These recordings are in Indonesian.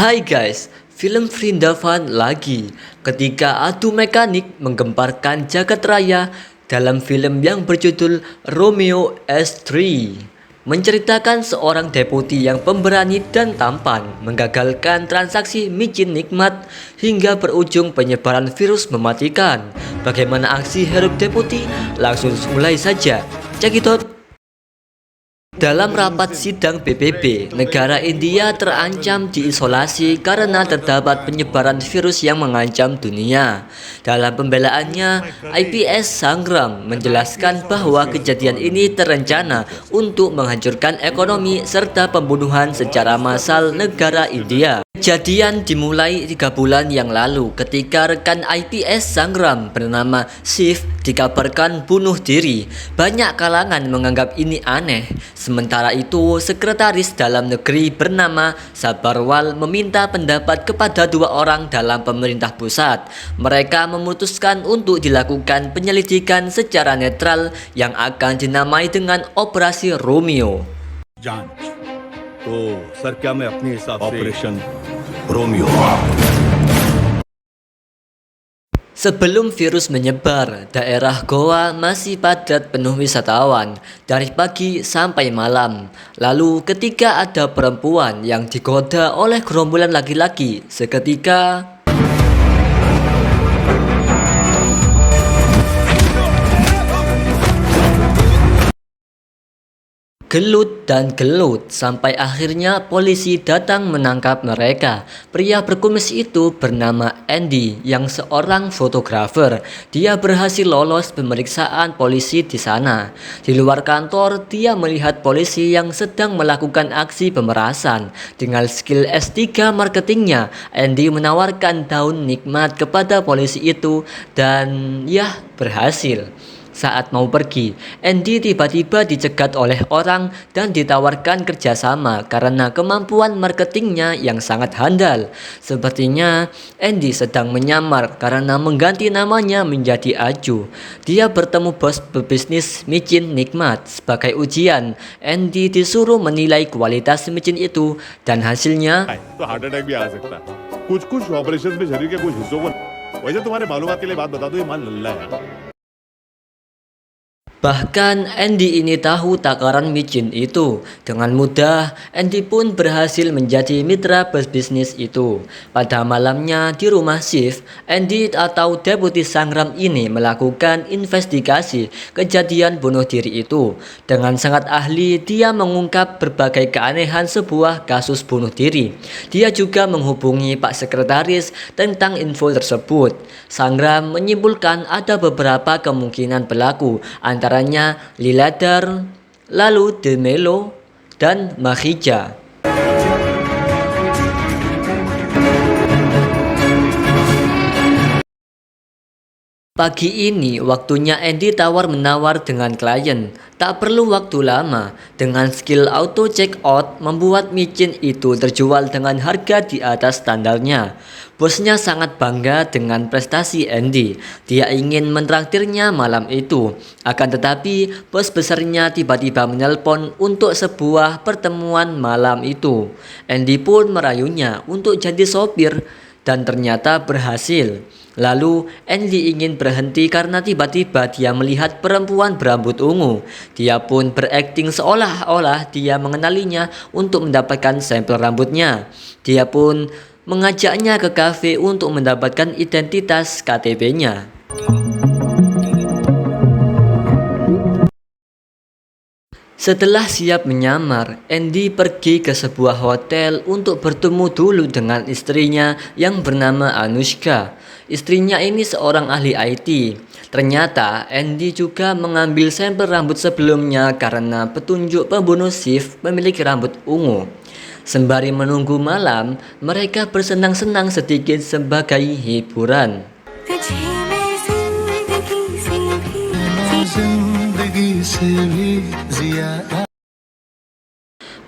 Hai guys, film Vrindavan lagi ketika adu mekanik menggemparkan jagat raya dalam film yang berjudul Romeo S3 menceritakan seorang deputi yang pemberani dan tampan menggagalkan transaksi micin nikmat hingga berujung penyebaran virus mematikan. Bagaimana aksi heroik deputi? Langsung mulai saja. Cekidot. Dalam rapat sidang PBB, negara India terancam diisolasi karena terdapat penyebaran virus yang mengancam dunia. Dalam pembelaannya, IPS Sangram menjelaskan bahwa kejadian ini terencana untuk menghancurkan ekonomi serta pembunuhan secara massal negara India. Kejadian dimulai 3 bulan yang lalu ketika rekan IPS Sangram bernama Shiv dikabarkan bunuh diri. Banyak kalangan menganggap ini aneh. Sementara itu, Sekretaris Dalam Negeri bernama Sabarwal meminta pendapat kepada 2 orang dalam pemerintah pusat. Mereka memutuskan untuk dilakukan penyelidikan secara netral yang akan dinamai dengan Operasi Romeo. तो सर क्या मैं अपने हिसाब से operation Romeo. Sebelum virus menyebar, daerah Goa masih padat penuh wisatawan dari pagi sampai malam. Lalu ketika ada perempuan yang digoda oleh gerombolan laki-laki, seketika gelut dan gelut sampai akhirnya polisi datang menangkap mereka. Pria berkumis itu bernama Andy yang seorang fotografer. Dia berhasil lolos pemeriksaan polisi di sana. Di luar kantor, dia melihat polisi yang sedang melakukan aksi pemerasan. Dengan skill S3 marketingnya, Andy menawarkan daun nikmat kepada polisi itu dan ya berhasil. Saat mau pergi, Andy tiba-tiba dicegat oleh orang dan ditawarkan kerjasama karena kemampuan marketingnya yang sangat handal. Sepertinya Andy sedang menyamar karena mengganti namanya menjadi Aju. Dia bertemu bos pebisnis micin nikmat. Sebagai ujian, Andy disuruh menilai kualitas micin itu dan hasilnya तो heart attack भी आ सकता है। कुछ कुछ ऑपरेशन में शरीर के कुछ हिस्सों को वैसे तुम्हारे मालूमात के लिए बात बता दो, ये माल लल्ला है। Bahkan Andy ini tahu takaran micin itu. Dengan mudah, Andy pun berhasil menjadi mitra bisnis itu. Pada malamnya di rumah Shiv, Andy atau Deputi Sangram ini melakukan investigasi kejadian bunuh diri itu. Dengan sangat ahli, dia mengungkap berbagai keanehan sebuah kasus bunuh diri. Dia juga menghubungi Pak Sekretaris tentang info tersebut. Sangram menyimpulkan ada beberapa kemungkinan pelaku, antaranya Liladar, lalu De Melo, dan Mahija. Pagi ini waktunya Andy tawar-menawar dengan klien. Tak perlu waktu lama. Dengan skill auto check out membuat micin itu terjual dengan harga di atas standarnya. Bosnya sangat bangga dengan prestasi Andy. Dia ingin mentraktirnya malam itu. Akan tetapi bos besarnya tiba-tiba menelpon untuk sebuah pertemuan malam itu. Andy pun merayunya untuk jadi sopir dan ternyata berhasil. Lalu Andy ingin berhenti karena tiba-tiba dia melihat perempuan berambut ungu. Dia pun berakting seolah-olah dia mengenalinya untuk mendapatkan sampel rambutnya. Dia pun mengajaknya ke kafe untuk mendapatkan identitas KTP-nya. Setelah siap menyamar, Andy pergi ke sebuah hotel untuk bertemu dulu dengan istrinya yang bernama Anushka. Istrinya ini seorang ahli IT. Ternyata Andy juga mengambil sampel rambut sebelumnya karena petunjuk pembunuh Shiv memiliki rambut ungu. Sembari menunggu malam, mereka bersenang-senang sedikit sebagai hiburan.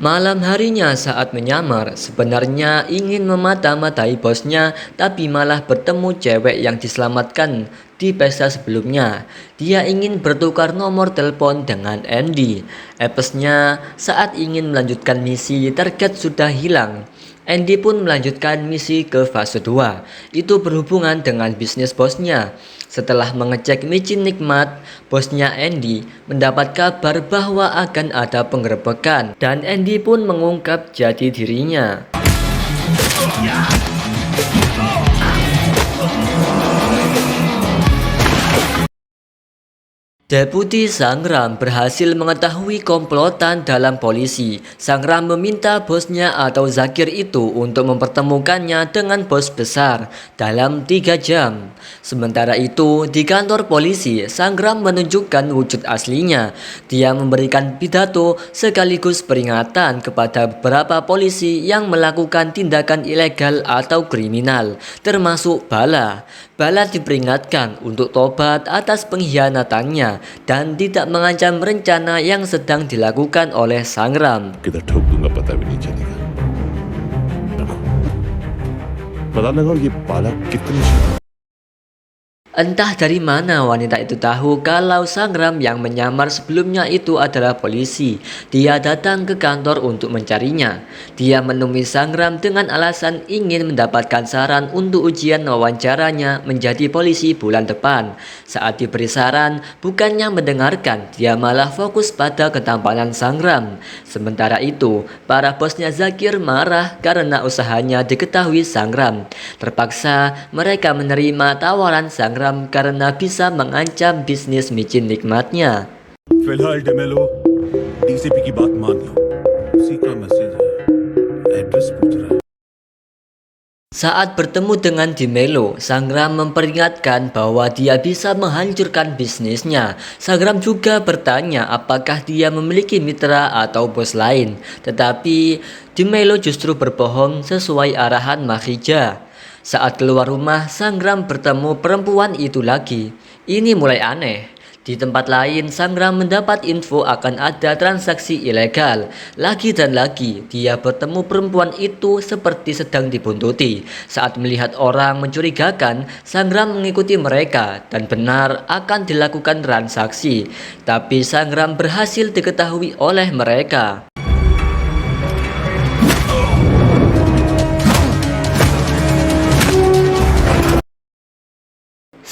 Malam harinya saat menyamar, sebenarnya ingin memata-matai bosnya, tapi malah bertemu cewek yang diselamatkan di pesta sebelumnya. Dia ingin bertukar nomor telepon dengan Andy. Apesnya saat ingin melanjutkan misi, target sudah hilang. Andy pun melanjutkan misi ke fase 2. Itu berhubungan dengan bisnis bosnya. Setelah mengecek micin nikmat, bosnya Andy mendapat kabar bahwa akan ada penggerebekan dan Andy pun mengungkap jati dirinya. Deputi Sangram berhasil mengetahui komplotan dalam polisi. Sangram meminta bosnya atau Zakir itu untuk mempertemukannya dengan bos besar dalam 3 jam. Sementara itu, di kantor polisi, Sangram menunjukkan wujud aslinya. Dia memberikan pidato sekaligus peringatan kepada beberapa polisi yang melakukan tindakan ilegal atau kriminal, termasuk Bala. Bala diperingatkan untuk tobat atas pengkhianatannya dan tidak mengancam rencana yang sedang dilakukan oleh Sangram. किधर ठोक दूंगा पता भी नहीं चलेगा। रुको, पता लगाओ ये बाला कितनी Entah dari mana wanita itu tahu kalau Sangram yang menyamar sebelumnya itu adalah polisi. Dia datang ke kantor untuk mencarinya. Dia menemui Sangram dengan alasan ingin mendapatkan saran untuk ujian wawancaranya menjadi polisi bulan depan. Saat diberi saran, bukannya mendengarkan, dia malah fokus pada ketampanan Sangram. Sementara itu, para bosnya Zakir marah karena usahanya diketahui Sangram. Terpaksa mereka menerima tawaran Sangram karena bisa mengancam bisnis micin nikmatnya. फिलहाल डेमेलो डीसीपी की बात मान लो उसी का मैसेज है एड्रेस पूछ रहा है Saat bertemu dengan Dimelo, Sangram memperingatkan bahwa dia bisa menghancurkan bisnisnya. Sangram juga bertanya apakah dia memiliki mitra atau bos lain. Tetapi Dimelo justru berbohong sesuai arahan Mahija. Saat keluar rumah, Sangram bertemu perempuan itu lagi. Ini mulai aneh. Di tempat lain, Sangram mendapat info akan ada transaksi ilegal. Lagi dan lagi, dia bertemu perempuan itu seperti sedang dibuntuti. Saat melihat orang mencurigakan, Sangram mengikuti mereka dan benar akan dilakukan transaksi. Tapi Sangram berhasil diketahui oleh mereka.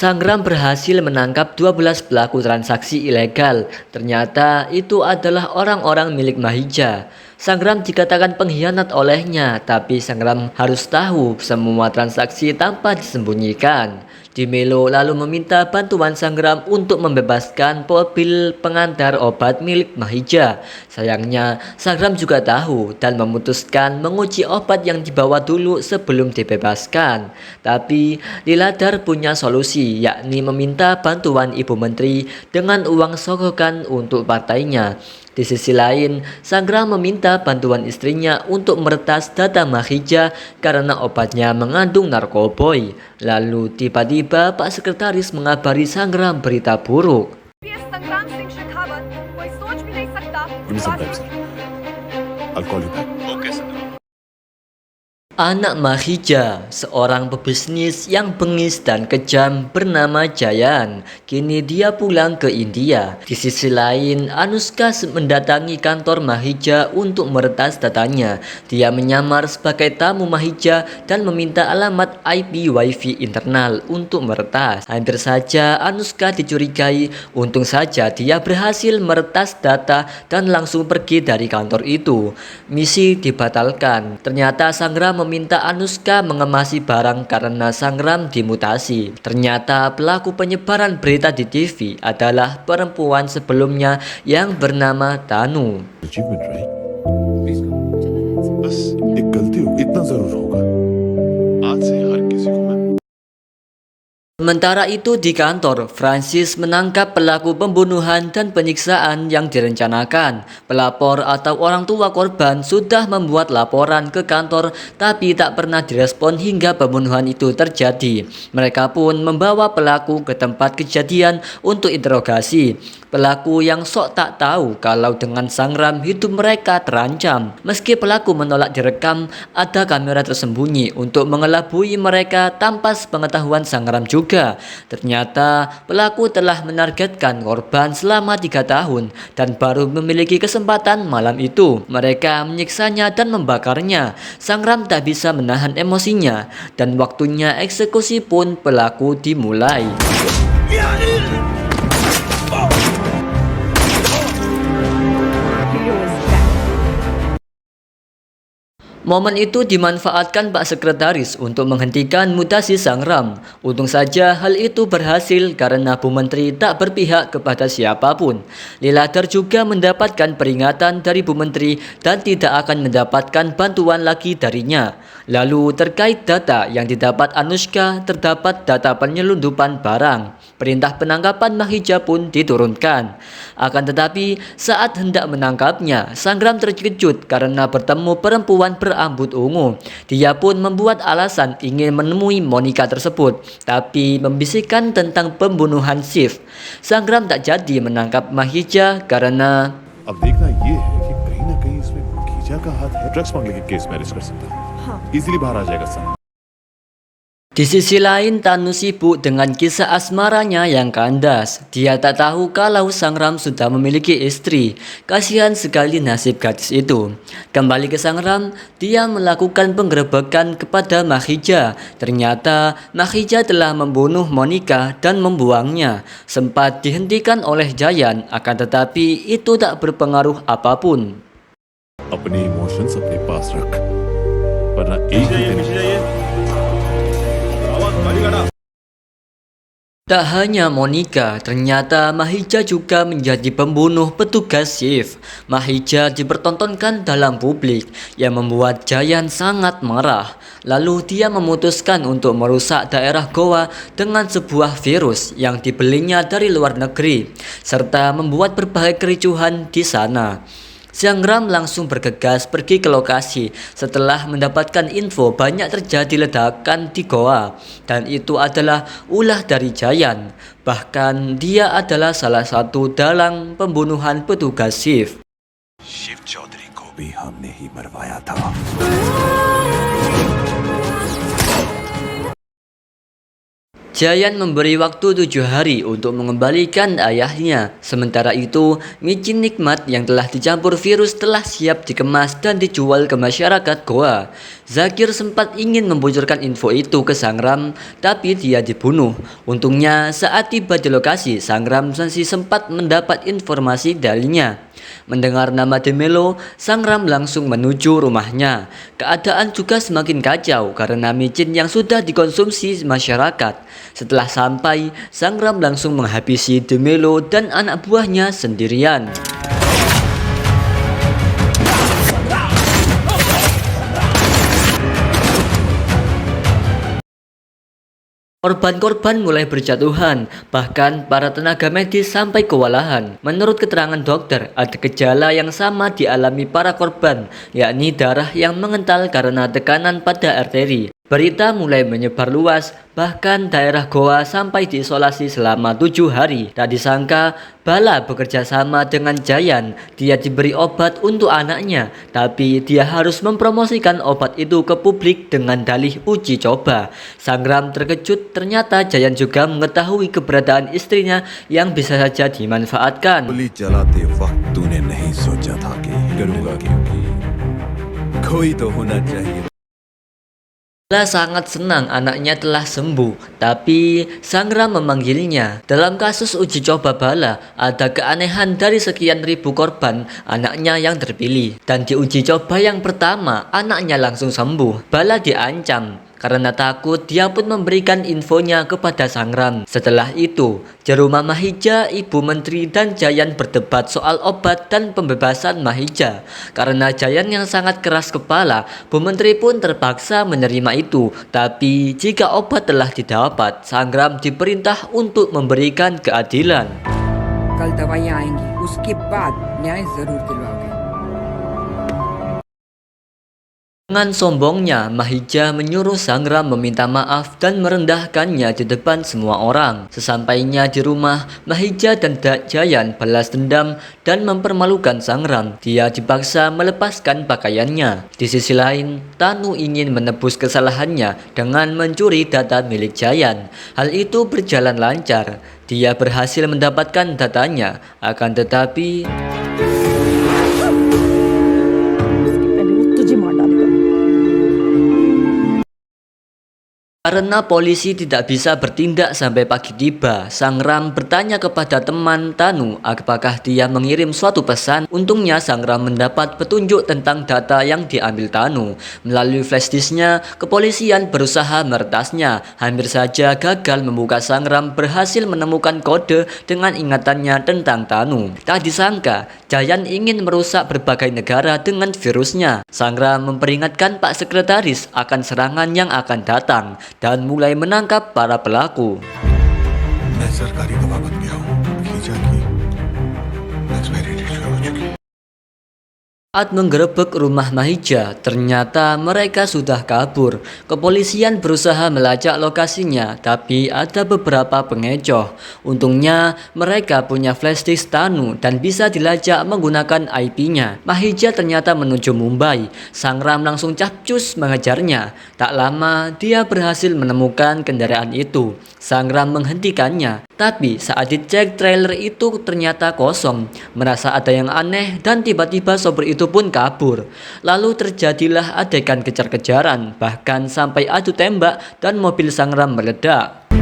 Sangram berhasil menangkap 12 pelaku transaksi ilegal. Ternyata itu adalah orang-orang milik Mahija. Sangram dikatakan pengkhianat olehnya, tapi Sangram harus tahu semua transaksi tanpa disembunyikan. Dimelo lalu meminta bantuan Sangram untuk membebaskan mobil pengantar obat milik Mahija. Sayangnya, Sangram juga tahu dan memutuskan menguji obat yang dibawa dulu sebelum dibebaskan. Tapi Liladar punya solusi, yakni meminta bantuan Ibu Menteri dengan uang sogokan untuk partainya. Di sisi lain, Sangram meminta bantuan istrinya untuk meretas data Mahija karena obatnya mengandung narkoboy. Lalu tiba-tiba Pak Sekretaris mengabari Sangram berita buruk. संग्राम सिंह शेखावत कोई सोच भी नहीं सकता Give me some time, sir. I'll call you back. Okay, sir. Anak Mahija, seorang pebisnis yang bengis dan kejam bernama Jayan. Kini dia pulang ke India. Di sisi lain, Anushka mendatangi kantor Mahija untuk meretas datanya. Dia menyamar sebagai tamu Mahija dan meminta alamat IP WiFi internal untuk meretas. Hampir saja Anushka dicurigai. Untung saja dia berhasil meretas data dan langsung pergi dari kantor itu. Misi dibatalkan. Ternyata Sangram meminta Anushka mengemasi barang karena Sangram dimutasi. Ternyata pelaku penyebaran berita di TV adalah perempuan sebelumnya yang bernama Tanu. Achievement, right? बस एक गलती हो इतना जरूर होगा आज से हर किसी को मैं Sementara itu di kantor, Francis menangkap pelaku pembunuhan dan penyiksaan yang direncanakan. Pelapor atau orang tua korban sudah membuat laporan ke kantor tapi tak pernah direspon hingga pembunuhan itu terjadi. Mereka pun membawa pelaku ke tempat kejadian untuk interogasi. Pelaku yang sok tak tahu kalau dengan Sangram hidup mereka terancam. Meski pelaku menolak direkam, ada kamera tersembunyi untuk mengelabui mereka tanpa sepengetahuan Sangram juga. juga. Ternyata pelaku telah menargetkan korban selama 3 tahun dan baru memiliki kesempatan malam itu. Mereka menyiksanya dan membakarnya. Sangram tak bisa menahan emosinya dan waktunya eksekusi pun pelaku dimulai. Hero is back. Momen itu dimanfaatkan Pak Sekretaris untuk menghentikan mutasi Sangram. Untung saja hal itu berhasil karena Bu Menteri tak berpihak kepada siapapun. Liladar juga mendapatkan peringatan dari Bu Menteri dan tidak akan mendapatkan bantuan lagi darinya. Lalu terkait data yang didapat Anushka, terdapat data penyelundupan barang. Perintah penangkapan Mahija pun diturunkan. Akan tetapi saat hendak menangkapnya, Sangram terkejut karena bertemu perempuan berambut ungu. Dia pun membuat alasan ingin menemui Monica tersebut, tapi membisikkan tentang pembunuhan Shiv. Sangram tak jadi menangkap Mahija karena अब देखना ये है कि कहीं ना कहीं इसमें खींचा का हाथ है। ड्रग्स स्मगलिंग के केस में अरेस्ट कर सकता है, इजीली बाहर आ जाएगा sir. di sisi lain, Tanu sibuk dengan kisah asmaranya yang kandas. Dia tak tahu kalau Sangram sudah memiliki istri. Kasihan sekali nasib gadis itu. Kembali ke Sangram, dia melakukan penggerebekan kepada Mahija. Ternyata Mahija telah membunuh Monica dan membuangnya. Sempat dihentikan oleh Jayan, akan tetapi itu tak berpengaruh apapun. अपने इमोशंस अपने पास रख, वरना एक ही दिन Tak hanya Monica, ternyata Mahija juga menjadi pembunuh petugas Shiv. Mahija dipertontonkan dalam publik yang membuat Jayan sangat marah. Lalu dia memutuskan untuk merusak daerah Goa dengan sebuah virus yang dibelinya dari luar negeri, serta membuat berbagai kericuhan di sana. Sangram langsung bergegas pergi ke lokasi setelah mendapatkan info banyak terjadi ledakan di Goa, dan itu adalah ulah dari Jayan. Bahkan dia adalah salah satu dalang pembunuhan petugas Shiv. Shiv चौधरी को भी हमने ही मरवाया था। Jayan memberi waktu 7 hari untuk mengembalikan ayahnya. Sementara itu, micin nikmat yang telah dicampur virus telah siap dikemas dan dijual ke masyarakat Goa. Zakir sempat ingin membocorkan info itu ke Sangram, tapi dia dibunuh. Untungnya saat tiba di lokasi, Sangram masih sempat mendapat informasi darinya. Mendengar nama Demelo, Sangram langsung menuju rumahnya. Keadaan juga semakin kacau karena micin yang sudah dikonsumsi masyarakat. Setelah sampai, Sangram langsung menghabisi Demelo dan anak buahnya sendirian. Korban-korban mulai berjatuhan, bahkan para tenaga medis sampai kewalahan. Menurut keterangan dokter, ada gejala yang sama dialami para korban, yakni darah yang mengental karena tekanan pada arteri. Berita mulai menyebar luas, bahkan daerah Goa sampai diisolasi selama 7 hari. Tak disangka, Bala bekerja sama dengan Jayan. Dia diberi obat untuk anaknya, tapi dia harus mempromosikan obat itu ke publik dengan dalih uji coba. Sangram terkejut, ternyata Jayan juga mengetahui keberadaan istrinya yang bisa saja dimanfaatkan. गोली चलाते वक्त तूने नहीं सोचा था कि करूंगा, क्योंकि कोई तो होना चाहिए। Bala sangat senang anaknya telah sembuh, tapi Sangram memanggilnya. Dalam kasus uji coba Bala, ada keanehan dari sekian ribu korban, anaknya yang terpilih. Dan di uji coba yang pertama, anaknya langsung sembuh. Bala diancam. Karena takut, dia pun memberikan infonya kepada Sangram. Setelah itu, di rumah Mahija, Ibu Menteri dan Jayan berdebat soal obat dan pembebasan Mahija. Karena Jayan yang sangat keras kepala, Bu Menteri pun terpaksa menerima itu. Tapi jika obat telah didapat, Sangram diperintah untuk memberikan keadilan. कल दवाइयाँ आएंगी, उसके बाद न्याय जरूर दिलवाओगे। Dengan sombongnya, Mahija menyuruh Sangram meminta maaf dan merendahkannya di depan semua orang. Sesampainya di rumah, Mahija dan Jayan balas dendam dan mempermalukan Sangram. Dia dipaksa melepaskan pakaiannya. Di sisi lain, Tanu ingin menebus kesalahannya dengan mencuri data milik Jayan. Hal itu berjalan lancar. Dia berhasil mendapatkan datanya, akan tetapi पहले वो तुझे मार डालेगा। karena polisi tidak bisa bertindak sampai pagi tiba, Sangram bertanya kepada teman Tanu apakah dia mengirim suatu pesan. Untungnya Sangram mendapat petunjuk tentang data yang diambil Tanu. Melalui flashdisknya, kepolisian berusaha meretasnya. Hampir saja gagal membuka. Sangram berhasil menemukan kode dengan ingatannya tentang Tanu. Tak disangka, Jayan ingin merusak berbagai negara dengan virusnya. Sangram memperingatkan Pak Sekretaris akan serangan yang akan datang dan mulai menangkap para pelaku. मैं सरकारी गवाह बन गया हूँ खींचा की expiry date हो चुकी है। Saat menggerebek rumah Mahija, ternyata mereka sudah kabur. Kepolisian berusaha melacak lokasinya, tapi ada beberapa pengecoh. Untungnya, mereka punya flashdisk Tanu dan bisa dilacak menggunakan IP-nya. Mahija ternyata menuju Mumbai. Sangram langsung capcus mengejarnya. Tak lama, dia berhasil menemukan kendaraan itu. Sangram menghentikannya, tapi saat dicek trailer itu ternyata kosong. Merasa ada yang aneh dan tiba-tiba sopir itu pun kabur. Lalu terjadilah adegan kejar-kejaran, bahkan sampai adu tembak dan mobil Sangram meledak.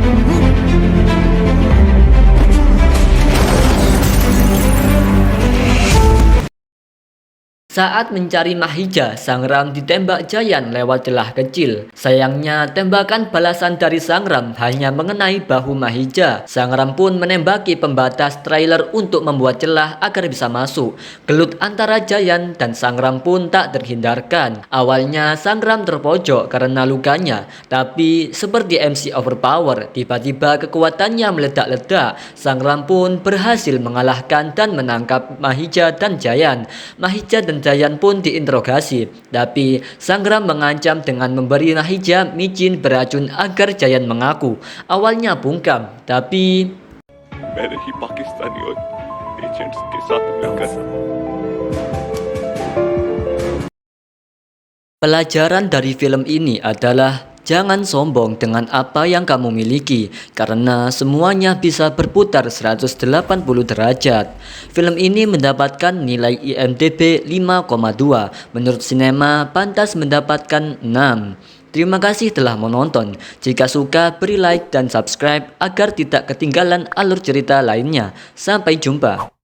Saat mencari Mahija, Sangram ditembak Jayan lewat celah kecil. Sayangnya, tembakan balasan dari Sangram hanya mengenai bahu Mahija. Sangram pun menembaki pembatas trailer untuk membuat celah agar bisa masuk. Gelut antara Jayan dan Sangram pun tak terhindarkan. Awalnya Sangram terpojok karena lukanya, tapi seperti MC Overpower, tiba-tiba kekuatannya meledak-ledak. Sangram pun berhasil mengalahkan dan menangkap Mahija dan Jayan. Mahija dan Jayan pun diinterogasi, tapi Sangram mengancam dengan memberi Mahija micin beracun agar Jayan mengaku. Awalnya bungkam, tapi मैंने ही पाकिस्तानी और एजेंट्स के साथ मिलकर pelajaran dari film ini adalah jangan sombong dengan apa yang kamu miliki, karena semuanya bisa berputar 180 derajat. Film ini mendapatkan nilai IMDb 5,2. Menurut Sinema, pantas mendapatkan 6. Terima kasih telah menonton. Jika suka, beri like dan subscribe agar tidak ketinggalan alur cerita lainnya. Sampai jumpa.